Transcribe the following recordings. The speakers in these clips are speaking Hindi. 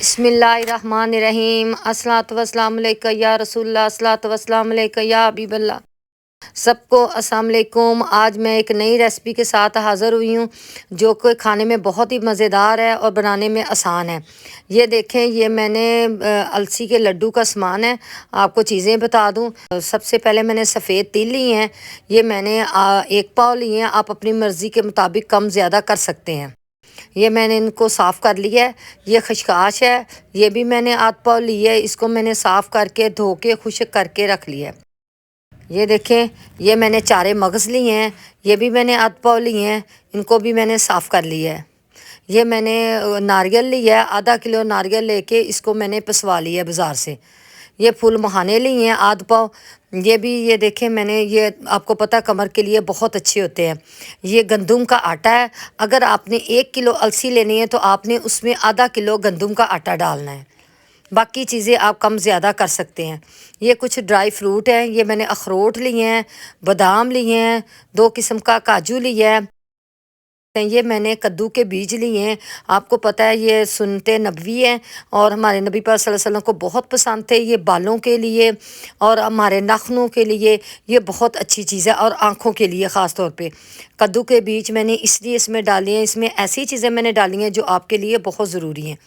बिस्मिल्लाहिर्रहमानिर्रहीम। अस्सलातु वस्सलामु अलैका या रसूलल्लाह, अस्सलातु वस्सलामु अलैका या हबीबल्लाह। सबको अस्सलाम वालेकुम। आज मैं एक नई रेसिपी के साथ हाज़िर हुई हूँ जो कि खाने में बहुत ही मज़ेदार है और बनाने में आसान है। ये देखें, ये मैंने अलसी के लड्डू का सामान है। आपको चीज़ें बता दूँ, सबसे पहले मैंने सफ़ेद तिल लिए हैं। ये मैंने 1 पाव लिए हैं। आप अपनी मर्ज़ी के मुताबिक कम ज़्यादा कर सकते हैं। ये मैंने इनको साफ़ कर लिया है। ये खशखाश है, ये भी मैंने आध पाव ली है। इसको मैंने साफ़ करके धो के खुश्क करके रख लिया है। ये देखें, ये मैंने चारे मगज़ लिए हैं। ये भी मैंने आध पाव लिए हैं। इनको भी मैंने साफ़ कर लिया है। ये मैंने नारियल लिया है, आधा किलो नारियल लेके इसको मैंने पिसवा लिया है बाज़ार से। ये फूल मखाने लिए हैं आध पाव। ये भी, ये देखें मैंने, ये आपको पता कमर के लिए बहुत अच्छे होते हैं। ये गंदम का आटा है। अगर आपने 1 किलो अलसी लेनी है तो आपने उसमें आधा किलो गंदम का आटा डालना है। बाकी चीज़ें आप कम ज़्यादा कर सकते हैं। ये कुछ ड्राई फ्रूट हैं। ये मैंने अखरोट लिए हैं, बादाम लिए हैं, 2 किस्म का काजू लिया है। ये मैंने कद्दू के बीज लिए हैं। आपको पता है ये सुन्नते नबवी हैं और हमारे नबी पाक सल्लल्लाहु अलैहि वसल्लम को बहुत पसंद थे। ये बालों के लिए और हमारे नाखूनों के लिए ये बहुत अच्छी चीज़ है और आँखों के लिए ख़ास तौर पे। कद्दू के बीज मैंने इसलिए इसमें डाले हैं, इसमें ऐसी चीज़ें मैंने डाली हैं जो आपके लिए बहुत ज़रूरी हैं।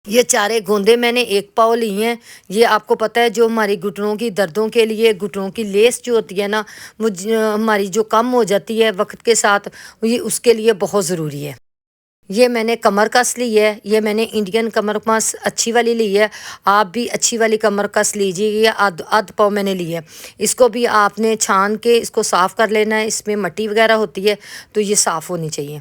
ये चारे गोंदे मैंने 1 पाव लिए हैं। ये आपको पता है जो हमारी घुटनों की दर्दों के लिए, घुटनों की लेस जो होती है ना, वो हमारी जो कम हो जाती है वक्त के साथ, ये उसके लिए बहुत ज़रूरी है। ये मैंने कमर कस ली है। ये मैंने इंडियन कमर कस अच्छी वाली ली है। आप भी अच्छी वाली कमर कस लीजिए। ये आध पाव मैंने ली है। इसको भी आपने छान के इसको साफ़ कर लेना है। इसमें मट्टी वगैरह होती है तो ये साफ़ होनी चाहिए।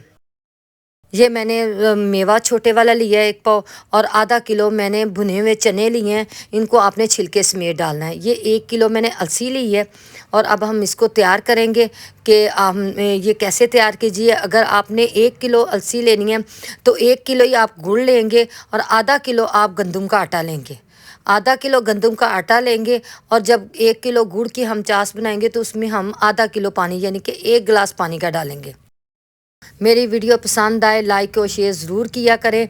ये मैंने मेवा छोटे वाला लिया है 1 पाव और आधा किलो मैंने भुने हुए चने लिए हैं। इनको आपने छिलके समेत डालना है। ये 1 किलो मैंने अलसी ली है और अब हम इसको तैयार करेंगे कि आप ये कैसे तैयार कीजिए। अगर आपने 1 किलो अलसी लेनी है तो 1 किलो ही आप गुड़ लेंगे और आधा किलो आप गंदम का आटा लेंगे। आधा किलो गंदम का आटा लेंगे और जब 1 किलो गुड़ की हम चाश बनाएंगे तो उसमें हम आधा किलो पानी यानी कि 1 गिलास पानी का डालेंगे। मेरी वीडियो पसंद आए लाइक और शेयर ज़रूर किया करें।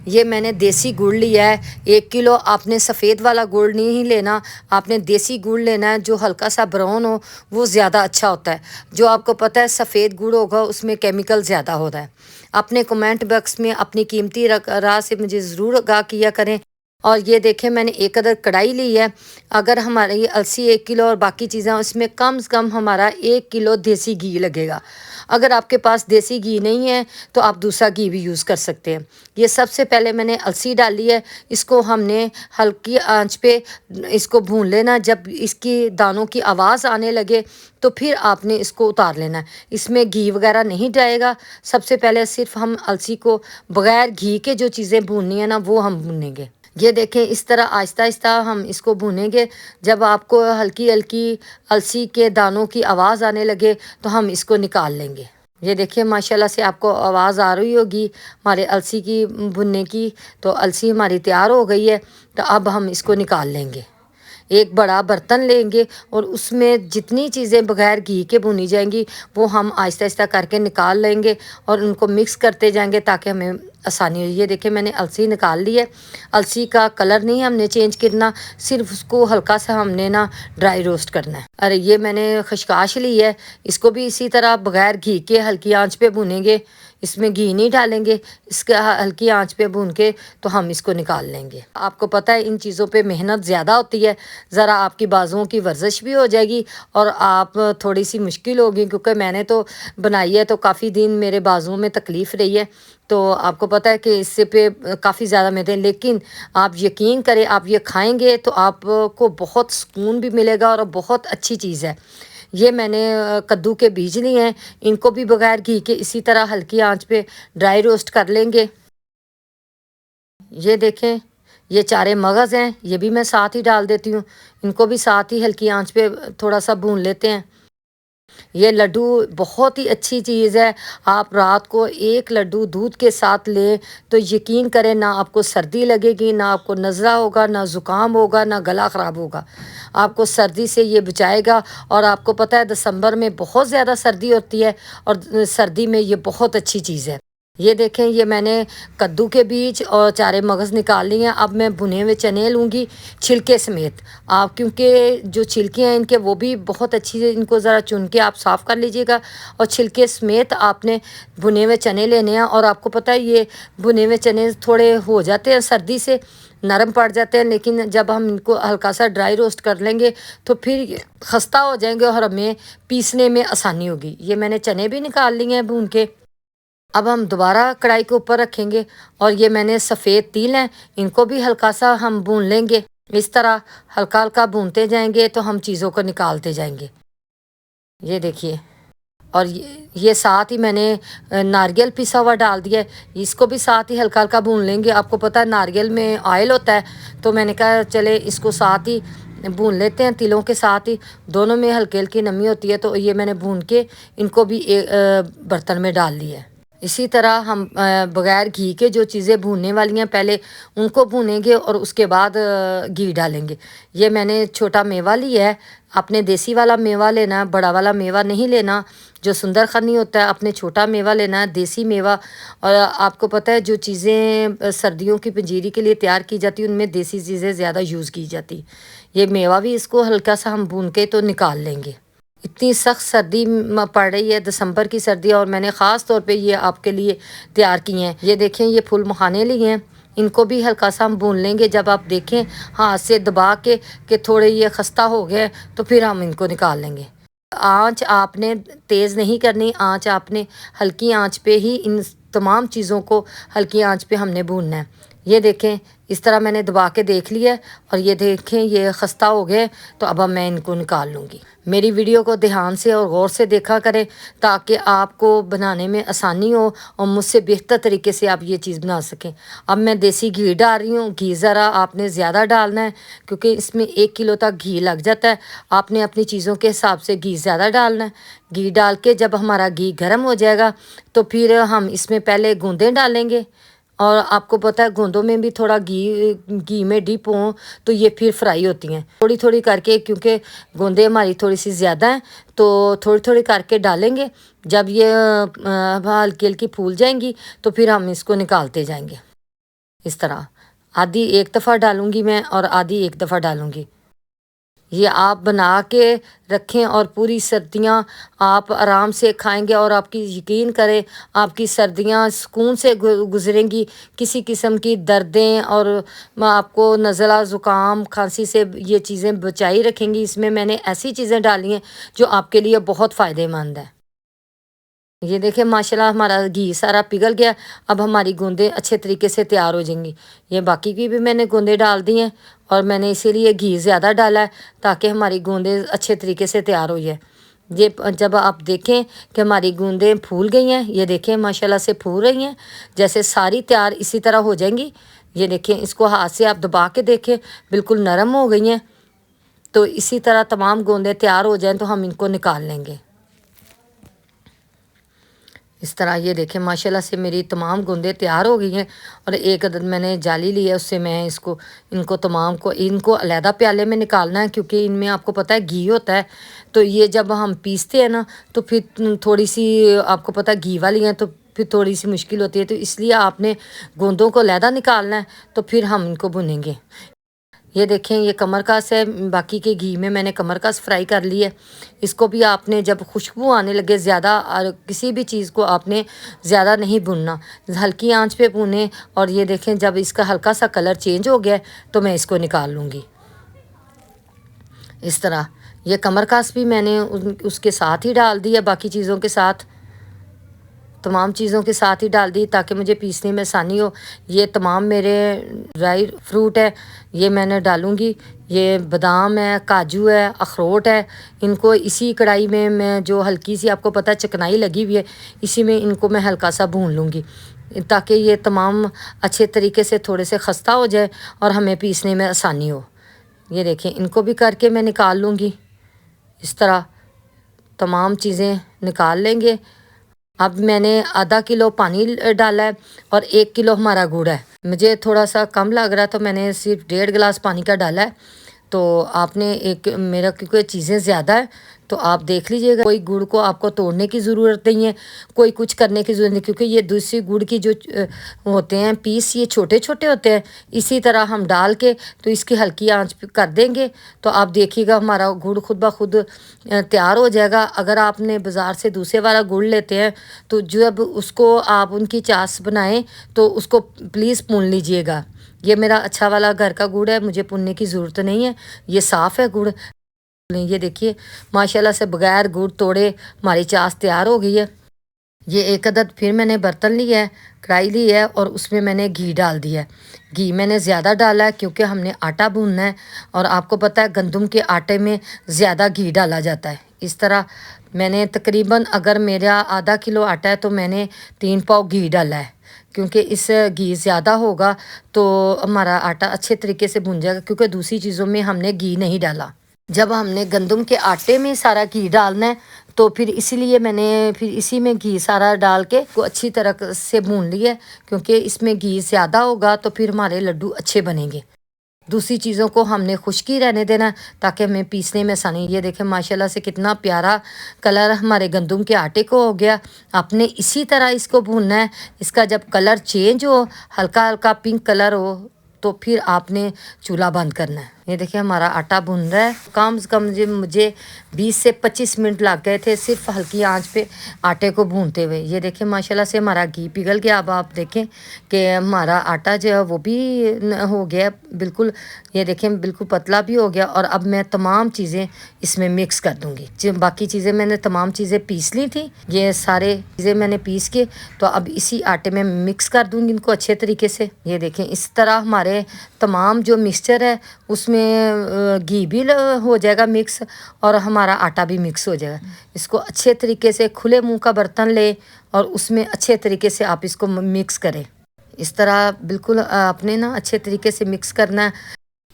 ये मैंने देसी गुड़ लिया है 1 किलो। आपने सफ़ेद वाला गुड़ नहीं लेना, आपने देसी गुड़ लेना है जो हल्का सा ब्राउन हो, वो ज़्यादा अच्छा होता है। जो आपको पता है सफ़ेद गुड़ होगा उसमें केमिकल ज़्यादा होता है। अपने कमेंट बॉक्स में अपनी कीमती राय से मुझे ज़रूर आगाह किया करें। और ये देखें, मैंने 1 अदर कढ़ाई ली है। अगर हमारी अलसी 1 किलो और बाकी चीज़ें उसमें कम से कम हमारा 1 किलो देसी घी लगेगा। अगर आपके पास देसी घी नहीं है तो आप दूसरा घी भी यूज़ कर सकते हैं। ये सबसे पहले मैंने अलसी डाली है। इसको हमने हल्की आंच पे इसको भून लेना। जब इसकी दानों की आवाज़ आने लगे तो फिर आपने इसको उतार लेना है। इसमें घी वगैरह नहीं जाएगा। सबसे पहले सिर्फ हम अलसी को बग़ैर घी के जो चीज़ें भूननी है ना, वो हम भूनेंगे। ये देखें, इस तरह आहिस्ता आहिस्ता हम इसको भूनेंगे। जब आपको हल्की हल्की अलसी के दानों की आवाज़ आने लगे तो हम इसको निकाल लेंगे। ये देखिए, माशाल्लाह से आपको आवाज़ आ रही होगी हमारे अलसी की भुनने की। तो अलसी हमारी तैयार हो गई है। तो अब हम इसको निकाल लेंगे। एक बड़ा बर्तन लेंगे और उसमें जितनी चीज़ें बगैर घी के भुनी जाएंगी वो हम आहिस्ता आहिस्ता करके निकाल लेंगे और उनको मिक्स करते जाएंगे ताकि हमें आसानी हो। ये देखिए, मैंने अलसी निकाल ली है। अलसी का कलर नहीं हमने चेंज करना, सिर्फ उसको हल्का सा हमने ना ड्राई रोस्ट करना है। अरे ये मैंने खशखाश ली है। इसको भी इसी तरह बगैर घी के हल्की आंच पे भुनेंगे। इसमें घी नहीं डालेंगे, इसका हल्की आंच पे भून के तो हम इसको निकाल लेंगे। आपको पता है इन चीज़ों पे मेहनत ज़्यादा होती है। ज़रा आपकी बाजुओं की वर्जिश भी हो जाएगी और आप थोड़ी सी मुश्किल होगी, क्योंकि मैंने तो बनाई है तो काफ़ी दिन मेरे बाजुओं में तकलीफ़ रही है। तो आपको पता है कि इससे पे काफ़ी ज़्यादा मेहनत है, लेकिन आप यकीन करें, आप ये खाएंगे तो आपको बहुत सुकून भी मिलेगा और बहुत अच्छी चीज़ है। ये मैंने कद्दू के बीज लिए हैं। इनको भी बगैर घी के इसी तरह हल्की आंच पे ड्राई रोस्ट कर लेंगे। ये देखें, ये चारे मगज़ हैं, ये भी मैं साथ ही डाल देती हूँ। इनको भी साथ ही हल्की आंच पे थोड़ा सा भून लेते हैं। ये लड्डू बहुत ही अच्छी चीज़ है। आप रात को 1 लड्डू दूध के साथ लें तो यकीन करें, ना आपको सर्दी लगेगी, ना आपको नज़ला होगा, ना ज़ुकाम होगा, ना गला ख़राब होगा। आपको सर्दी से ये बचाएगा। और आपको पता है दिसंबर में बहुत ज़्यादा सर्दी होती है और सर्दी में ये बहुत अच्छी चीज़ है। ये देखें, ये मैंने कद्दू के बीज और चारे मगज़ निकाल लिए हैं। अब मैं भुने हुए चने लूँगी छिलके समेत। आप क्योंकि जो छिलके हैं इनके वो भी बहुत अच्छी है, इनको ज़रा चुन के आप साफ़ कर लीजिएगा और छिलके समेत आपने भुने हुए चने लेने हैं। और आपको पता है ये भुने हुए चने थोड़े हो जाते हैं सर्दी से, नरम पड़ जाते हैं, लेकिन जब हम इनको हल्का सा ड्राई रोस्ट कर लेंगे तो फिर ये खस्ता हो जाएंगे और हमें पीसने में आसानी होगी। ये मैंने चने भी निकाल लिए हैं भून के। अब हम दोबारा कढ़ाई के ऊपर रखेंगे और ये मैंने सफ़ेद तिल हैं, इनको भी हल्का सा हम भून लेंगे। इस तरह हल्का हल्का भूनते जाएंगे तो हम चीज़ों को निकालते जाएंगे। ये देखिए, और ये साथ ही मैंने नारियल पिसा हुआ डाल दिया है, इसको भी साथ ही हल्का हल्का भून लेंगे। आपको पता है नारियल में ऑयल होता है, तो मैंने कहा चले इसको साथ ही भून लेते हैं, तिलों के साथ ही। दोनों में हल्की हल्की नमी होती है, तो ये मैंने भून के इनको भी एक बर्तन में डाल लिया है। इसी तरह हम बग़ैर घी के जो चीज़ें भूनने वाली हैं पहले उनको भूनेंगे और उसके बाद घी डालेंगे। ये मैंने छोटा मेवा लिया है, आपने देसी वाला मेवा लेना है, बड़ा वाला मेवा नहीं लेना जो सुंदर खन्नी होता है। आपने छोटा मेवा लेना है, देसी मेवा। और आपको पता है जो चीज़ें सर्दियों की पंजीरी के लिए तैयार की जाती है उनमें देसी चीज़ें ज़्यादा यूज़ की जाती। ये मेवा भी इसको हल्का सा हम भून के तो निकाल लेंगे। इतनी सख्त सर्दी पड़ रही है, दिसंबर की सर्दी, और मैंने ख़ास तौर पे ये आपके लिए तैयार किए हैं। ये देखें, ये फूल मखाने लिए हैं, इनको भी हल्का सा हम भून लेंगे। जब आप देखें हाथ से दबा के कि थोड़े ये खस्ता हो गए तो फिर हम इनको निकाल लेंगे। आँच आपने तेज़ नहीं करनी, आँच आपने हल्की आँच पे ही इन तमाम चीज़ों को हल्की आँच पे हमने भूनना है। ये देखें, इस तरह मैंने दबा के देख लिया है और ये देखें ये खस्ता हो गए, तो अब मैं इनको निकाल लूँगी। मेरी वीडियो को ध्यान से और गौर से देखा करें ताकि आपको बनाने में आसानी हो और मुझसे बेहतर तरीके से आप ये चीज़ बना सकें। अब मैं देसी घी डाल रही हूँ। घी ज़रा आपने ज़्यादा डालना है क्योंकि इसमें 1 किलो तक घी लग जाता है। आपने अपनी चीज़ों के हिसाब से घी ज़्यादा डालना है। घी डाल के जब हमारा घी गर्म हो जाएगा तो फिर हम इसमें पहले गूंदें डालेंगे। और आपको पता है गोंदों में भी थोड़ा घी में डिप हो तो ये फिर फ्राई होती हैं थोड़ी थोड़ी करके, क्योंकि गोंदे हमारी थोड़ी सी ज़्यादा हैं तो थोड़ी थोड़ी करके डालेंगे। जब ये हल्की हल्की फूल जाएंगी तो फिर हम इसको निकालते जाएंगे। इस तरह आधी एक दफ़ा डालूँगी मैं और आधी एक दफ़ा डालूँगी। ये आप बना के रखें और पूरी सर्दियां आप आराम से खाएंगे और आपकी यकीन करें आपकी सर्दियां सुकून से गुजरेंगी। किसी किस्म की दर्दें और आपको नज़ला ज़ुकाम खांसी से ये चीज़ें बचाई रखेंगी। इसमें मैंने ऐसी चीज़ें डाली हैं जो आपके लिए बहुत फ़ायदेमंद है। ये देखिए माशाल्लाह हमारा घी सारा पिघल गया। अब हमारी गूंदें अच्छे तरीके से तैयार हो जाएंगी। ये बाकी की भी मैंने गूंदें डाल दी हैं और मैंने इसीलिए घी ज़्यादा डाला है ताकि हमारी गूंदें अच्छे तरीके से तैयार हो जाए। ये जब आप देखें कि हमारी गूंदें फूल गई हैं, ये देखें माशाल्लाह से फूल रही हैं, जैसे सारी तैयार इसी तरह हो जाएंगी। ये देखें, इसको हाथ से आप दबा के देखें बिल्कुल नरम हो गई हैं। तो इसी तरह तमाम गूंदें तैयार हो जाएँ तो हम इनको निकाल लेंगे। इस तरह ये देखें माशाल्लाह से मेरी तमाम गूंदें तैयार हो गई हैं और एक अदद मैंने जाली ली है, उससे मैं इनको तमाम को इनको अलहदा प्याले में निकालना है क्योंकि इनमें आपको पता है घी होता है। तो ये जब हम पीसते हैं ना तो फिर थोड़ी सी आपको पता है घी वाली हैं तो फिर थोड़ी सी मुश्किल होती है, तो इसलिए आपने गूंदों को अलहदा निकालना है तो फिर हम इनको भुनेंगे। ये देखें, ये कमरकस है, बाकी के घी में मैंने कमरकस फ्राई कर ली है। इसको भी आपने जब खुशबू आने लगे ज़्यादा, और किसी भी चीज़ को आपने ज़्यादा नहीं भूनना, हल्की आंच पे भूनें। और ये देखें जब इसका हल्का सा कलर चेंज हो गया तो मैं इसको निकाल लूँगी। इस तरह ये कमरकस भी मैंने उसके साथ ही डाल दिया, बाकी चीज़ों के साथ तमाम चीज़ों के साथ ही डाल दी ताकि मुझे पीसने में आसानी हो। ये तमाम मेरे ड्राई फ्रूट है, ये मैंने डालूँगी। ये बादाम है, काजू है, अखरोट है, इनको इसी कढ़ाई में मैं जो हल्की सी आपको पता है चिकनाई लगी हुई है इसी में इनको मैं हल्का सा भून लूँगी ताकि ये तमाम अच्छे तरीके से थोड़े से खस्ता हो जाए और हमें पीसने में आसानी हो। ये देखें, इनको भी करके मैं निकाल लूँगी। इस तरह तमाम चीज़ें निकाल लेंगे। अब मैंने आधा किलो पानी डाला है और 1 किलो हमारा गुड़ है। मुझे थोड़ा सा कम लग रहा तो मैंने सिर्फ 1.5 गिलास पानी का डाला है। तो आपने एक मेरा क्योंकि चीज़ें ज़्यादा है तो आप देख लीजिएगा, कोई गुड़ को आपको तोड़ने की ज़रूरत नहीं है, कोई कुछ करने की ज़रूरत नहीं, क्योंकि ये दूसरी गुड़ की जो होते हैं पीस, ये छोटे छोटे होते हैं। इसी तरह हम डाल के तो इसकी हल्की आंच पे कर देंगे, तो आप देखिएगा हमारा गुड़ खुद ब खुद तैयार हो जाएगा। अगर आपने बाज़ार से दूसरे वाला गुड़ लेते हैं तो जब उसको आप उनकी चाश बनाएं तो उसको प्लीज़ भून लीजिएगा। ये मेरा अच्छा वाला घर का गुड़ है, मुझे भुनने की ज़रूरत नहीं है, ये साफ़ है गुड़। ये देखिए माशाल्लाह से बगैर गुड़ तोड़े हमारी चाश तैयार हो गई है। ये एक अदद फिर मैंने बर्तन लिया है, कढ़ाई ली है और उसमें मैंने घी डाल दिया है। घी मैंने ज़्यादा डाला है क्योंकि हमने आटा भूनना है, और आपको पता है गंदम के आटे में ज़्यादा घी डाला जाता है। इस तरह मैंने तकरीबन, अगर मेरा आधा किलो आटा है तो मैंने 3 पाव घी डाला है, क्योंकि इस घी ज़्यादा होगा तो हमारा आटा अच्छे तरीके से भुन जाएगा, क्योंकि दूसरी चीज़ों में हमने घी नहीं डाला। जब हमने गंदम के आटे में सारा घी डालना है तो फिर इसीलिए मैंने फिर इसी में घी सारा डाल के को अच्छी तरह से भून लिया, क्योंकि इसमें घी ज़्यादा होगा तो फिर हमारे लड्डू अच्छे बनेंगे। दूसरी चीज़ों को हमने खुश्की रहने देना ताकि हमें पीसने में आसानी। ये देखें माशाल्लाह से कितना प्यारा कलर हमारे गंदम के आटे को हो गया। आपने इसी तरह इसको भूनना है। इसका जब कलर चेंज हो, हल्का हल्का पिंक कलर हो, तो फिर आपने चूल्हा बंद करना है। ये देखिए हमारा आटा भुन रहा है। कम से कम मुझे 20 से 25 मिनट लग गए थे सिर्फ हल्की आंच पे आटे को भूनते हुए। ये देखिए माशाल्लाह से हमारा घी पिघल गया। अब आप देखें कि हमारा आटा जो है वो भी हो गया बिल्कुल। ये देखें बिल्कुल पतला भी हो गया। और अब मैं तमाम चीज़ें इसमें मिक्स कर दूँगी। जो बाकी चीज़ें मैंने तमाम चीज़ें पीस ली थी, ये सारे चीज़ें मैंने पीस के तो अब इसी आटे में मिक्स कर दूँगी इनको अच्छे तरीके से। ये देखें इस तरह हमारे तमाम जो मिक्सचर है उसमें घी भी हो जाएगा मिक्स, और हमारा आटा भी मिक्स हो जाएगा। इसको अच्छे तरीके से खुले मुंह का बर्तन ले और उसमें अच्छे तरीके से आप इसको मिक्स करें। इस तरह बिल्कुल आपने ना अच्छे तरीके से मिक्स करना है।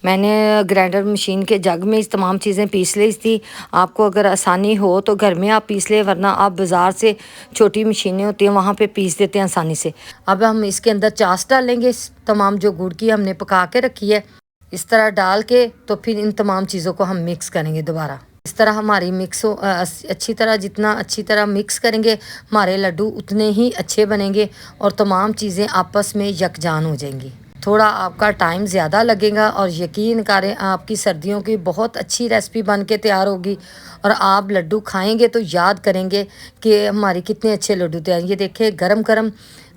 मैंने ग्राइंडर मशीन के जग में इस तमाम चीज़ें पीस ली थी। आपको अगर आसानी हो तो घर में आप पीस ले, वरना आप बाज़ार से छोटी मशीनें होती हैं वहाँ पे पीस देते हैं आसानी से। अब हम इसके अंदर चाश डालेंगे, तमाम जो गुड़ की हमने पका के रखी है इस तरह डाल के, तो फिर इन तमाम चीज़ों को हम मिक्स करेंगे दोबारा। इस तरह हमारी मिक्स हो अच्छी तरह, जितना अच्छी तरह मिक्स करेंगे हमारे लड्डू उतने ही अच्छे बनेंगे और तमाम चीज़ें आपस में यकजान हो जाएंगी। थोड़ा आपका टाइम ज़्यादा लगेगा और यकीन करें आपकी सर्दियों की बहुत अच्छी रेसिपी बन के तैयार होगी, और आप लड्डू खाएंगे तो याद करेंगे कि हमारी कितने अच्छे लड्डू तैयार। ये देखिए गरम गरम,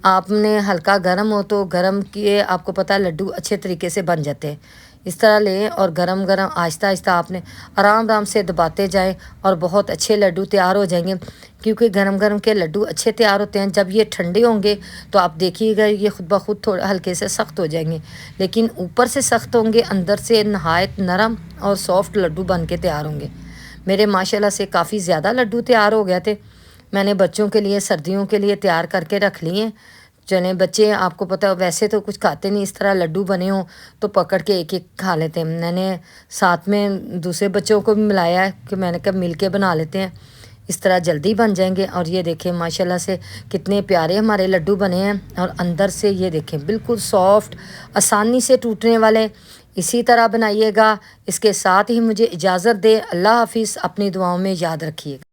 आपने हल्का गरम हो तो गरम किए, आपको पता है लड्डू अच्छे तरीके से बन जाते हैं। इस तरह लें और गरम गरम आहिस्ता आहिस्ता आपने आराम आराम से दबाते जाएं और बहुत अच्छे लड्डू तैयार हो जाएंगे। क्योंकि गरम गरम के लड्डू अच्छे तैयार होते हैं। जब ये ठंडे होंगे तो आप देखिएगा ये खुद ब खुद थोड़ा हल्के से सख्त हो जाएंगे, लेकिन ऊपर से सख्त होंगे, अंदर से नहायत नरम और सॉफ्ट लड्डू बन के तैयार होंगे। मेरे माशाल्लाह से काफ़ी ज़्यादा लड्डू तैयार हो गए थे। मैंने बच्चों के लिए सर्दियों के लिए तैयार करके रख लिए। चने बच्चे आपको पता है वैसे तो कुछ खाते नहीं, इस तरह लड्डू बने हों तो पकड़ के एक एक खा लेते हैं। मैंने साथ में दूसरे बच्चों को भी मिलाया है कि मैंने कहा मिल के बना लेते हैं, इस तरह जल्दी बन जाएंगे। और ये देखें माशाल्लाह से कितने प्यारे हमारे लड्डू बने हैं, और अंदर से ये देखें बिल्कुल सॉफ्ट, आसानी से टूटने वाले। इसी तरह बनाइएगा। इसके साथ ही मुझे इजाज़त दें। अल्लाह हाफिज़। अपनी दुआओं में याद रखिएगा।